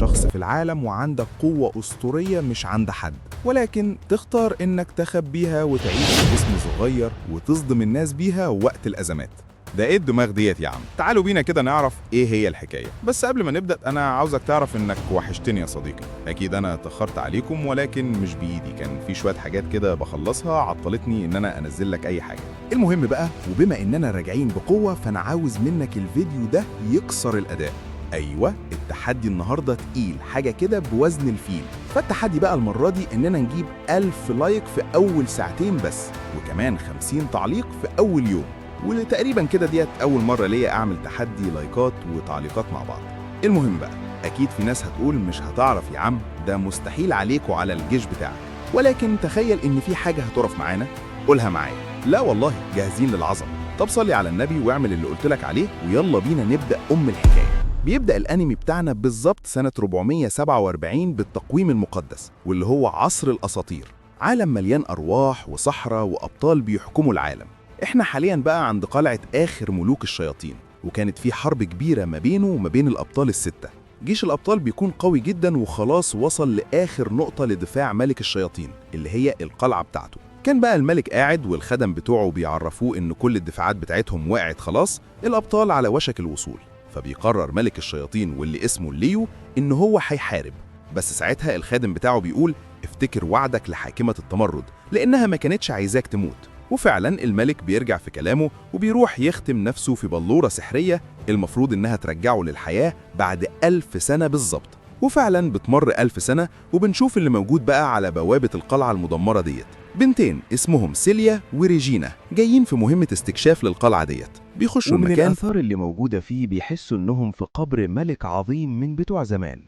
شخص في العالم وعندك قوة أسطورية مش عند حد، ولكن تختار إنك تخبيها وتعيش في جسم صغير وتصدم الناس بيها وقت الأزمات. ده ايه الدماغ ديت يا عم؟ تعالوا بينا كده نعرف ايه هي الحكاية. بس قبل ما نبدأ انا عاوزك تعرف انك وحشتني يا صديقي. اكيد انا اتأخرت عليكم ولكن مش بايدي، كان في شوية حاجات كده بخلصها عطلتني ان انا انزل لك اي حاجة. المهم بقى، وبما اننا راجعين بقوة فانا عاوز منك الفيديو ده يكسر الاداء. ايوه، التحدي النهارده تقيل، حاجة كده بوزن الفيل. فالتحدي بقى المرة دي اننا نجيب 1000 لايك في اول ساعتين بس، وكمان 50 تعليق في اول يوم. وتقريبا كده ديت أول مرة ليا أعمل تحدي لايكات وتعليقات مع بعض. المهم بقى، أكيد في ناس هتقول مش هتعرف يا عم، ده مستحيل عليك وعلى الجيش بتاعك. ولكن تخيل إن في حاجة هتقف معانا، قولها معايا. لا والله، جاهزين للعظمة. طب صلي على النبي واعمل اللي قلتلك عليه ويلا بينا نبدأ الحكاية. بيبدأ الأنمي بتاعنا بالظبط سنة 447 بالتقويم المقدس، واللي هو عصر الأساطير. عالم مليان أرواح وصحراء وأبطال بيحكموا العالم. احنا حاليا بقى عند قلعة آخر ملوك الشياطين، وكانت في حرب كبيرة ما بينه وما بين الأبطال الستة. جيش الأبطال بيكون قوي جدا وخلاص وصل لآخر نقطة لدفاع ملك الشياطين اللي هي القلعة بتاعته. كان بقى الملك قاعد والخدم بتوعه بيعرفوه إن كل الدفاعات بتاعتهم وقعت خلاص، الأبطال على وشك الوصول. فبيقرر ملك الشياطين واللي اسمه ليو إن هو هيحارب. بس ساعتها الخادم بتاعه بيقول افتكر وعدك لحاكمة التمرد لأنها ما كانتش عايزاك تموت. وفعلا الملك بيرجع في كلامه وبيروح يختم نفسه في بلورة سحرية المفروض إنها ترجعه للحياة بعد 1000 سنة بالظبط. وفعلا بتمر 1000 سنة وبنشوف اللي موجود بقى على بوابة القلعة المدمرة ديت. بنتين اسمهم سيليا وريجينا جايين في مهمة استكشاف للقلعة ديت. بيخشوا ومن المكان. الآثار اللي موجودة فيه بيحسوا إنهم في قبر ملك عظيم من بتوع زمان.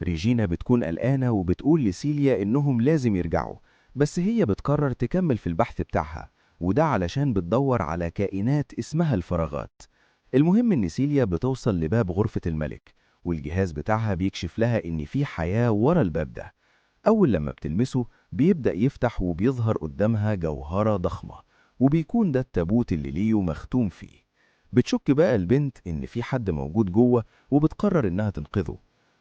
ريجينا بتكون قلقانة وبتقول لسيليا إنهم لازم يرجعوا، بس هي بتقرر تكمل في البحث بتاعها، وده علشان بتدور على كائنات اسمها الفراغات. المهم إن سيليا بتوصل لباب غرفة الملك، والجهاز بتاعها بيكشف لها إن في حياة ورا الباب ده. أول لما بتلمسه بيبدأ يفتح وبيظهر قدامها جوهرة ضخمة، وبيكون ده التابوت اللي ليو مختوم فيه. بتشك بقى البنت إن في حد موجود جوه وبتقرر إنها تنقذه.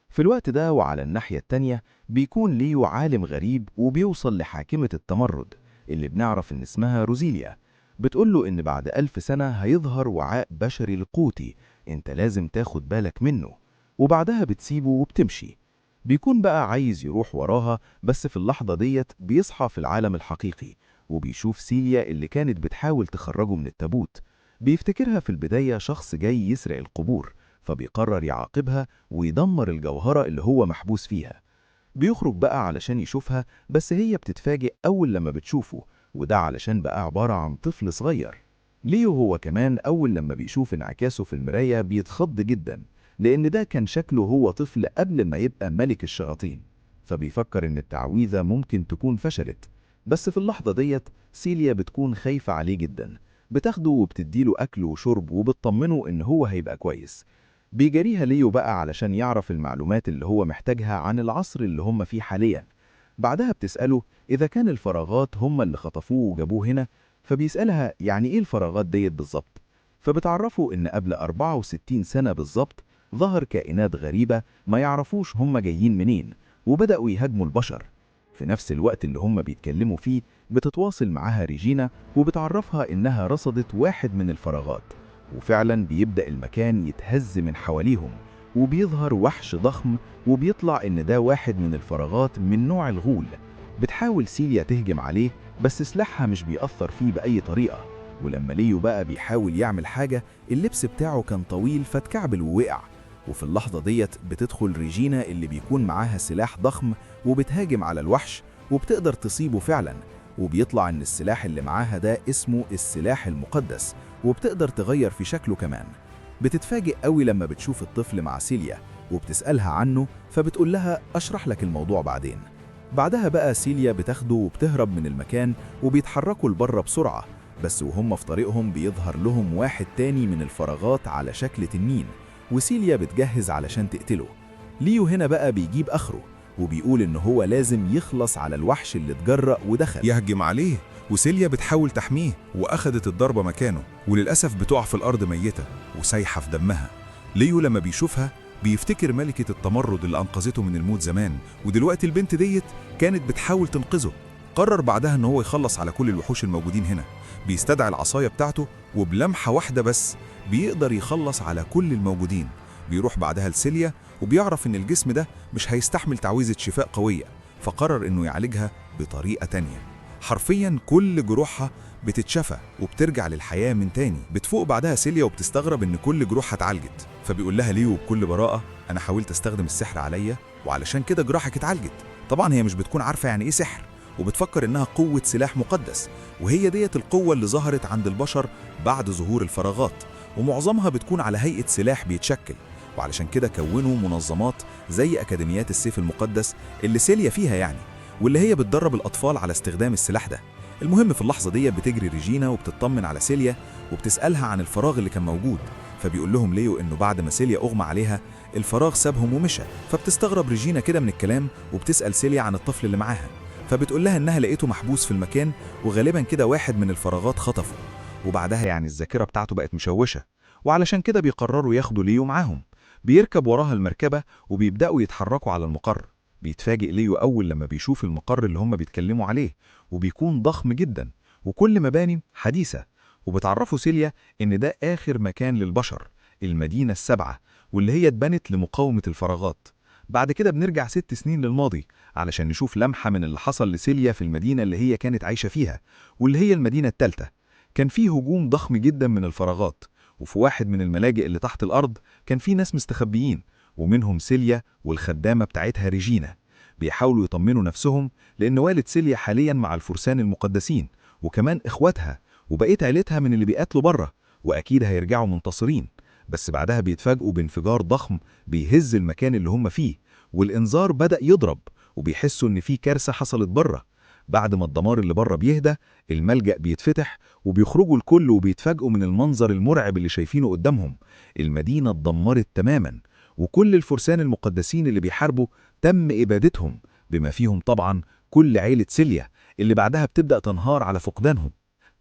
في الوقت ده وعلى الناحية التانية بيكون ليو عالم غريب وبيوصل لحاكمة التمرد اللي بنعرف إن اسمها روزيليا. بتقوله إن بعد 1000 سنة هيظهر وعاء بشري لقوتي، إنت لازم تاخد بالك منه. وبعدها بتسيبه وبتمشي. بيكون بقى عايز يروح وراها، بس في اللحظة ديت بيصحى في العالم الحقيقي وبيشوف سيليا اللي كانت بتحاول تخرجه من التابوت. بيفتكرها في البداية شخص جاي يسرق القبور، فبيقرر يعاقبها ويدمر الجوهرة اللي هو محبوس فيها. بيخرج بقى علشان يشوفها، بس هي بتتفاجئ أول لما بتشوفه، وده علشان بقى عبارة عن طفل صغير. ليو هو كمان أول لما بيشوف انعكاسه في المراية بيتخض جدا، لأن ده كان شكله هو طفل قبل ما يبقى ملك الشياطين. فبيفكر إن التعويذة ممكن تكون فشلت. بس في اللحظة ديت سيليا بتكون خايفة عليه جدا، بتاخده وبتديله أكل وشرب وبتطمنه إن هو هيبقى كويس. بيجاريها ليو بقى علشان يعرف المعلومات اللي هو محتاجها عن العصر اللي هم فيه حاليا. بعدها بتسأله إذا كان الفراغات هم اللي خطفوه وجابوه هنا، فبيسألها يعني إيه الفراغات ديت بالظبط. فبتعرفه إن قبل 64 سنة بالظبط ظهر كائنات غريبة ما يعرفوش هم جايين منين، وبدأوا يهاجموا البشر. في نفس الوقت اللي هم بيتكلموا فيه بتتواصل معاها ريجينا وبتعرفها إنها رصدت واحد من الفراغات. وفعلا بيبدأ المكان يتهز من حواليهم، وبيظهر وحش ضخم وبيطلع إن ده واحد من الفراغات من نوع الغول. بتحاول سيليا تهجم عليه، بس سلاحها مش بيأثر فيه بأي طريقة. ولما ليو بقى بيحاول يعمل حاجة، اللبس بتاعه كان طويل فاتكعبل ووقع. وفي اللحظة ديت بتدخل ريجينا اللي بيكون معاها سلاح ضخم وبتهاجم على الوحش وبتقدر تصيبه فعلا. وبيطلع ان السلاح اللي معاها ده اسمه السلاح المقدس، وبتقدر تغير في شكله كمان. بتتفاجئ قوي لما بتشوف الطفل مع سيليا وبتسألها عنه، فبتقول لها أشرح لك الموضوع بعدين. بعدها بقى سيليا بتاخده وبتهرب من المكان وبيتحركوا لبره بسرعة. بس وهم في طريقهم بيظهر لهم واحد تاني من الفراغات على شكل تنين، وسيليا بتجهز علشان تقتله. ليو هنا بقى بيجيب آخره وبيقول إن هو لازم يخلص على الوحش اللي اتجرأ ودخل يهجم عليه، وسيليا بتحاول تحميه وأخدت الضربة مكانه، وللأسف بتقع في الأرض ميتة وسايحة في دمها. ليو لما بيشوفها بيفتكر ملكة التمرد اللي أنقذته من الموت زمان، ودلوقتي البنت ديت كانت بتحاول تنقذه. قرر بعدها إن هو يخلص على كل الوحوش الموجودين هنا. بيستدعي العصاية بتاعته، وبلمحة واحدة بس بيقدر يخلص على كل الموجودين. بيروح بعدها لسيليا، وبيعرف إن الجسم ده مش هيستحمل تعويذة شفاء قوية، فقرر إنه يعالجها بطريقة تانية. حرفياً كل جروحها بتتشفى وبترجع للحياة من تاني. بتفوق بعدها سيليا وبتستغرب إن كل جروحها اتعالجت، فبيقول لها ليو بكل براءة: أنا حاولت أستخدم السحر عليا، وعلشان كده جراحك اتعالجت. طبعاً هي مش بتكون عارفة يعني إيه سحر، وبتفكر إنها قوة سلاح مقدس، وهي ديت القوة اللي ظهرت عند البشر بعد ظهور الفراغات، ومعظمها بتكون على هيئة سلاح بيتشكل. وعلشان كده كونوا منظمات زي أكاديميات السيف المقدس اللي سيليا فيها يعني، واللي هي بتدرب الأطفال على استخدام السلاح ده. المهم في اللحظة دي بتجري ريجينا وبتطمن على سيليا، وبتسألها عن الفراغ اللي كان موجود. فبيقول لهم ليو إنه بعد ما سيليا أغمى عليها الفراغ سابهم ومشى. فبتستغرب ريجينا كده من الكلام، وبتسأل سيليا عن الطفل اللي معاها. فبتقول لها إنها لقيته محبوس في المكان، وغالبا كده واحد من الفراغات خطفه. وبعدها يعني الذاكرة بتاعته بقت مشوشة، وعلشان كده بيقرروا ياخدوا ليو معاهم. بيركب وراها المركبة وبيبدأوا يتحركوا على المقر. بيتفاجئ ليو أول لما بيشوف المقر اللي هم بيتكلموا عليه، وبيكون ضخم جدا وكل مباني حديثة. وبتعرفوا سيليا إن ده آخر مكان للبشر، المدينة السبعة، واللي هي اتبنت لمقاومة الفراغات. بعد كده بنرجع 6 سنين للماضي علشان نشوف لمحة من اللي حصل لسيليا في المدينة اللي هي كانت عايشة فيها، واللي هي المدينة الثالثة. كان فيه هجوم ضخم جدا من الفراغات، وفي واحد من الملاجئ اللي تحت الأرض كان فيه ناس مستخبيين، ومنهم سيليا والخدامة بتاعتها ريجينا. بيحاولوا يطمنوا نفسهم لأن والد سيليا حاليا مع الفرسان المقدسين، وكمان إخواتها وبقية عيلتها من اللي بيقاتلوا بره، وأكيد هيرجعوا منتصرين. بس بعدها بيتفاجئوا بانفجار ضخم بيهز المكان اللي هم فيه، والإنذار بدأ يضرب، وبيحسوا إن في كارثة حصلت بره. بعد ما الدمار اللي بره بيهدى، الملجأ بيتفتح وبيخرجوا الكل، وبيتفاجئوا من المنظر المرعب اللي شايفينه قدامهم. المدينة اتدمرت تماما، وكل الفرسان المقدسين اللي بيحاربوا تم إبادتهم، بما فيهم طبعا كل عيلة سيليا اللي بعدها بتبدأ تنهار على فقدانهم.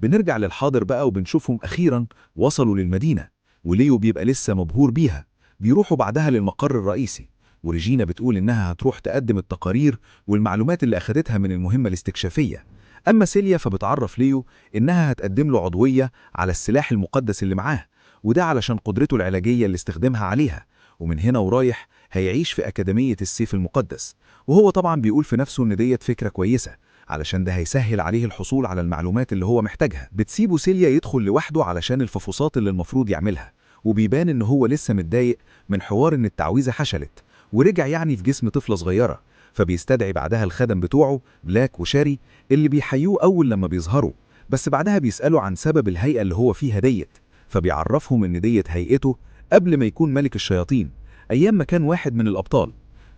بنرجع للحاضر بقى وبنشوفهم أخيرا وصلوا للمدينة، وليو بيبقى لسه مبهور بيها. بيروحوا بعدها للمقر الرئيسي، وريجينا بتقول إنها هتروح تقدم التقارير والمعلومات اللي أخدتها من المهمة الاستكشافية. أما سيليا فبتعرف ليو إنها هتقدم له عضوية على السلاح المقدس اللي معاه، وده علشان قدرته العلاجية اللي استخدمها عليها. ومن هنا ورايح هيعيش في أكاديمية السيف المقدس. وهو طبعا بيقول في نفسه إن ديت فكرة كويسة، علشان ده هيسهل عليه الحصول على المعلومات اللي هو محتاجها. بتسيبه سيليا يدخل لوحده علشان الفحوصات اللي المفروض يعملها، وبيبان إن هو لسه متضايق من حوار إن التعويذة حشلت ورجع يعني في جسم طفلة صغيرة. فبيستدعي بعدها الخدم بتوعه بلاك وشاري اللي بيحيوه أول لما بيظهروا، بس بعدها بيسألوا عن سبب الهيئة اللي هو فيها ديت. فبيعرفهم إن ديت هيئته قبل ما يكون ملك الشياطين، أيام ما كان واحد من الأبطال.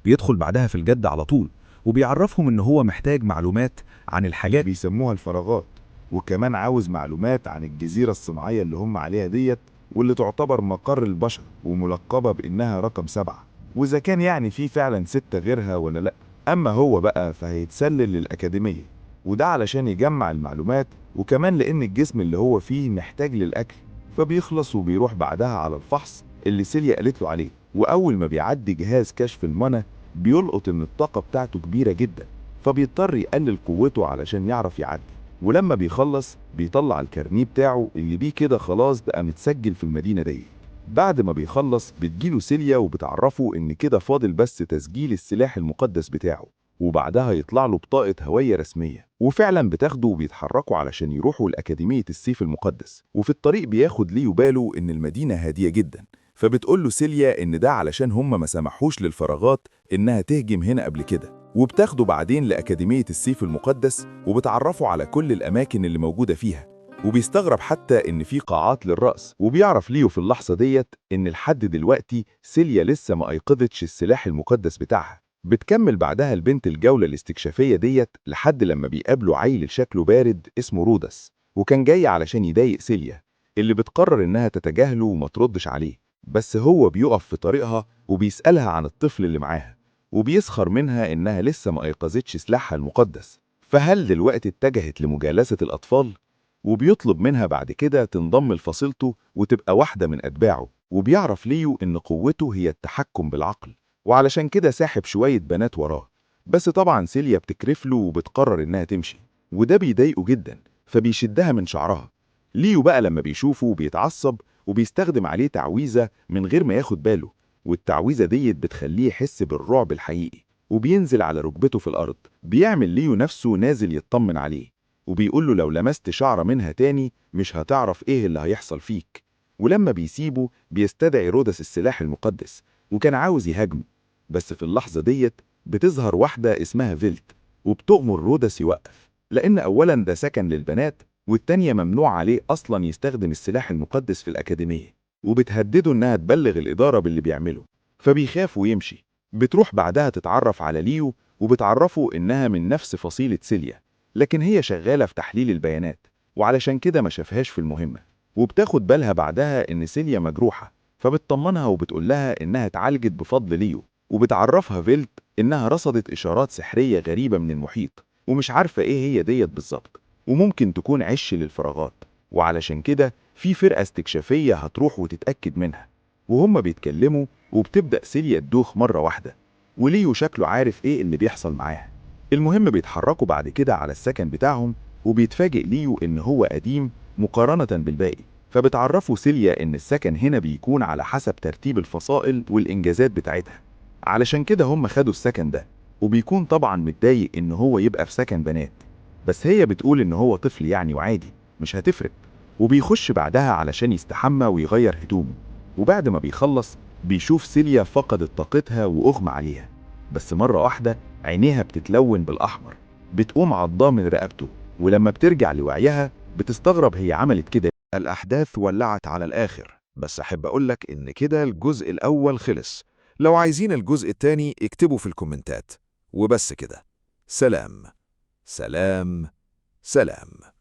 بيدخل بعدها في الجد على طول، وبيعرفهم إن هو محتاج معلومات عن الحاجات بيسموها الفراغات، وكمان عاوز معلومات عن الجزيرة الصناعية اللي هم عليها ديت، واللي تعتبر مقر البشر وملقبة بإنها رقم 7، وإذا كان يعني في فعلا 6 غيرها ولا لأ. أما هو بقى فهيتسلل للأكاديمية، وده علشان يجمع المعلومات، وكمان لأن الجسم اللي هو فيه محتاج للأكل. فبيخلص وبيروح بعدها على الفحص اللي سيليا قالت له عليه، وأول ما بيعدي جهاز كشف المنى بيلقط إن الطاقة بتاعته كبيرة جدا، فبيضطر يقلل قوته علشان يعرف يعدي. ولما بيخلص بيطلع الكارنيه بتاعه اللي بيه كده خلاص بقى متسجل في المدينة دي. بعد ما بيخلص بتجيله سيليا وبتعرفه إن كده فاضل بس تسجيل السلاح المقدس بتاعه، وبعدها يطلع له بطاقة هوية رسمية. وفعلا بتاخده وبيتحركوا علشان يروحوا لأكاديمية السيف المقدس. وفي الطريق بياخد ليو باله إن المدينة هادية جدا، فبتقول له سيليا إن ده علشان هم ما سمحوش للفراغات إنها تهجم هنا قبل كده. وبتاخده بعدين لأكاديمية السيف المقدس وبتعرفه على كل الأماكن اللي موجودة فيها، وبيستغرب حتى إن في قاعات للرقص. وبيعرف ليو في اللحظة ديت إن لحد دلوقتي سيليا لسه ما أيقظتش السلاح المقدس بتاعها. بتكمل بعدها البنت الجولة الاستكشافية ديت لحد لما بيقابلوا عيل شكله بارد اسمه رودس، وكان جاي علشان يضايق سيليا اللي بتقرر إنها تتجاهله وما تردش عليه. بس هو بيقف في طريقها وبيسألها عن الطفل اللي معاها، وبيسخر منها إنها لسه ما أيقظتش سلاحها المقدس، فهل دلوقتي اتجهت لمجالسة الأطفال؟ وبيطلب منها بعد كده تنضم لفصيلته وتبقى واحدة من أتباعه. وبيعرف ليو إن قوته هي التحكم بالعقل، وعلشان كده ساحب شوية بنات وراه. بس طبعا سيليا بتكرف له وبتقرر إنها تمشي، وده بيضايقه جدا، فبيشدها من شعرها. ليو بقى لما بيشوفه بيتعصب وبيستخدم عليه تعويذة من غير ما ياخد باله، والتعويذة ديت بتخليه يحس بالرعب الحقيقي، وبينزل على ركبته في الأرض. بيعمل ليو نفسه نازل يطمن عليه، وبيقول له لو لمست شعرة منها تاني مش هتعرف ايه اللي هيحصل فيك. ولما بيسيبه بيستدعي رودس السلاح المقدس، وكان عاوز يهاجمه. بس في اللحظة ديت بتظهر واحدة اسمها فيلت، وبتؤمر رودس يوقف، لأن أولا ده سكن للبنات، والتانية ممنوع عليه أصلا يستخدم السلاح المقدس في الأكاديمية، وبتهدده إنها تبلغ الإدارة باللي بيعمله، فبيخاف ويمشي. بتروح بعدها تتعرف على ليو، وبتعرفه إنها من نفس فصيلة سيليا، لكن هي شغالة في تحليل البيانات، وعلشان كده ما شافهاش في المهمة. وبتاخد بالها بعدها إن سيليا مجروحة، فبتطمنها وبتقول لها إنها اتعالجت بفضل ليو. وبتعرفها فيلت إنها رصدت إشارات سحرية غريبة من المحيط، ومش عارفة إيه هي ديت بالظبط، وممكن تكون عش للفراغات، وعلشان كده في فرقة استكشافية هتروح وتتأكد منها. وهم بيتكلموا وبتبدأ سيليا تدوخ مرة واحدة، وليو شكله عارف إيه اللي بيحصل معاها. المهم بيتحركوا بعد كده على السكن بتاعهم، وبيتفاجئ ليو إن هو قديم مقارنة بالباقي، فبتعرفوا سيليا إن السكن هنا بيكون على حسب ترتيب الفصائل والإنجازات بتاعتها. علشان كده هم خدوا السكن ده، وبيكون طبعا متضايق إن هو يبقى في سكن بنات، بس هي بتقول إن هو طفل يعني وعادي مش هتفرق. وبيخش بعدها علشان يستحمى ويغير هدومه، وبعد ما بيخلص بيشوف سيليا فقدت طاقتها وأغمى عليها. بس مرة واحدة عينيها بتتلون بالأحمر، بتقوم عضاه من رقبته، ولما بترجع لوعيها بتستغرب هي عملت كده. الأحداث ولعت على الآخر، بس أحب أقولك إن كده الجزء الأول خلص. لو عايزين الجزء التاني اكتبوا في الكومنتات. وبس كده. سلام سلام سلام.